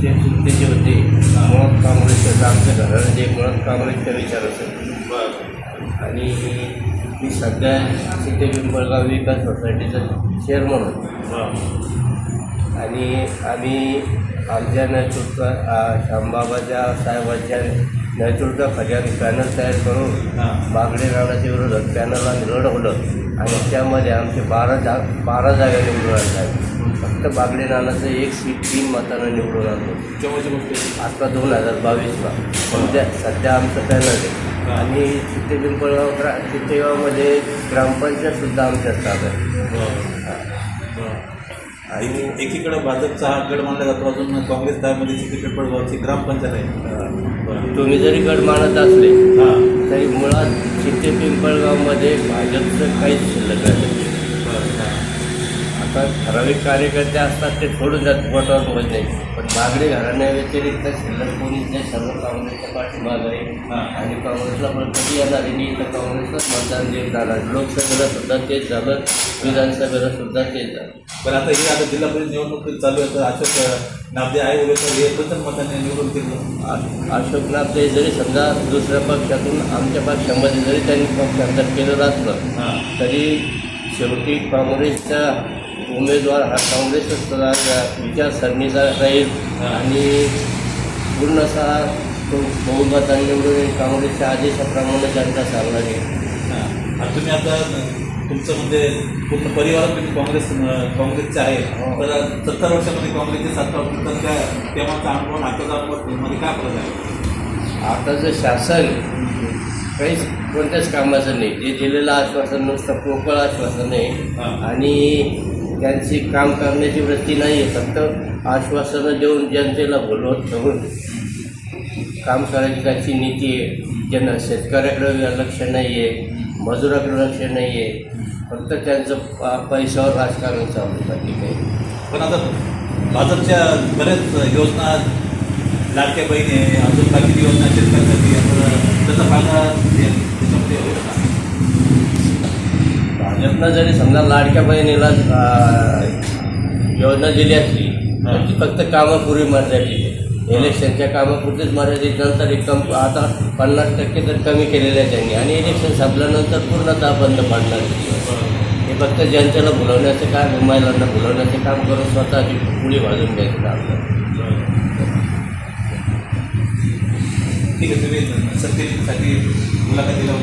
आमचे चुलते जे होते मुळात काँग्रेसचं आमच्या घरामध्ये मुळात काँग्रेसचा विचार असेल आणि मी सध्या सिटी पिंपळगाव विकास सोसायटीचं चेअरमन होतो आणि आम्ही आमच्या नेतृत्वात श्यामबाबाच्या साहेबांच्या नेतृत्वाखाली आम्ही पॅनल तयार करून बागडे राणाच्या विरोधात पॅनल आम्ही लढवलं आणि त्यामध्ये आमचे 12 जागा निवडून आणल्या फक्त बागडे नानाचं 1 सीट 3 मतानं निवडून आणलं आता 2022ला सध्या आमचं पॅनल आहे आणि सिटी पिंपळगाव चित्तेगावमध्ये ग्रामपंचायतसुद्धा आमच्या ताब्यात आहे आणि एकीकडे भाजपचा हा गड मानला जातो अजून काँग्रेस त्यामध्ये सिटी पिंपळगावची ग्रामपंचायत आहे. तुम्ही जरी गड मानत असले तरी मुळात सिटी पिंपळगावमध्ये भाजपचं काहीच शिल्लक नाही. आता ठराविक कार्यकर्ते असतात ते सोडून जात पोटावर होत नाही पण बागडे घराण्याव्यतिरिक्त शिल्लक कोणीच नाही. सर्व काँग्रेसच्या पाठीमाग आहे आणि काँग्रेसला पण कधी येणार आहे तर काँग्रेसलाच मतदान देत जाणार. लोकसभेला सुद्धा तेच झालं, विधानसभेला सुद्धा तेच झालं. पण आता हे आता जिल्हा परिषद निवडणूक चालू आहे तर अशोक नाबदे आहे वगैरे तर हे पण मताने निवडून दिलं. अशोक नाबदे जरी समजा दुसऱ्या पक्षातून आमच्या पक्षामध्ये जरी त्यांनी पक्षांतर केलेलं असलं तरी शेवटी काँग्रेसचा उमेदवार हा काँग्रेसच विचारसरणीचा राहील आणि पूर्णसा तो बहुमताने निवडून काँग्रेसच्या आदेशाप्रमाणे जनता चालणार आहे. तुम्ही आता तुमचं म्हणजे पूर्ण परिवारात तुम्ही काँग्रेसचे आहे तर 70 वर्षामध्ये काँग्रेसची सत्ता होती तर त्या तेव्हाचा अनुभव आताचा अनुभव मध्ये काय फरक आहे? आताचं शासन काहीच कोणत्याच कामाचं नाही. ते दिलेलं आश्वासन नुसतं पोकळ आश्वासन आहे आणि त्यांची काम करण्याची वृत्ती नाही आहे. फक्त आश्वासनं देऊन जनतेला बोलवत ठेवून काम करायची त्यांची नीती आहे. शेतकऱ्याकडे लक्ष नाही आहे, मजुराकडे लक्ष नाही आहे. फक्त त्यांचं पैशावर राजकारण चालू बाकी काही. पण आता भाजपच्या बऱ्याच योजना लाडक्या बहिणी आहे अजून बाकी योजना शेतकऱ्यांसाठी त्याचा फायदा त्याच्यामध्ये होईल का? भाजपनं जरी समजा लाडक्या बहिणीला योजना दिली असली तर ती फक्त कामापूर्वी मर्यादित आहे. इलेक्शनच्या कामापुरतीच मर्यादित. नंतर आता 50% तर कमी केलेलं आहे त्यांनी आणि इलेक्शन संपल्यानंतर पूर्णतः बंद पाडणार. हे फक्त जनतेला भुलवण्याचं काम, महिलांना भुलवण्याचं काम करून स्वतःची पुढे वाजून घ्यायचं काम करतात. ठीक आहे, तुम्ही सत्तेसाठी मुलाखतीला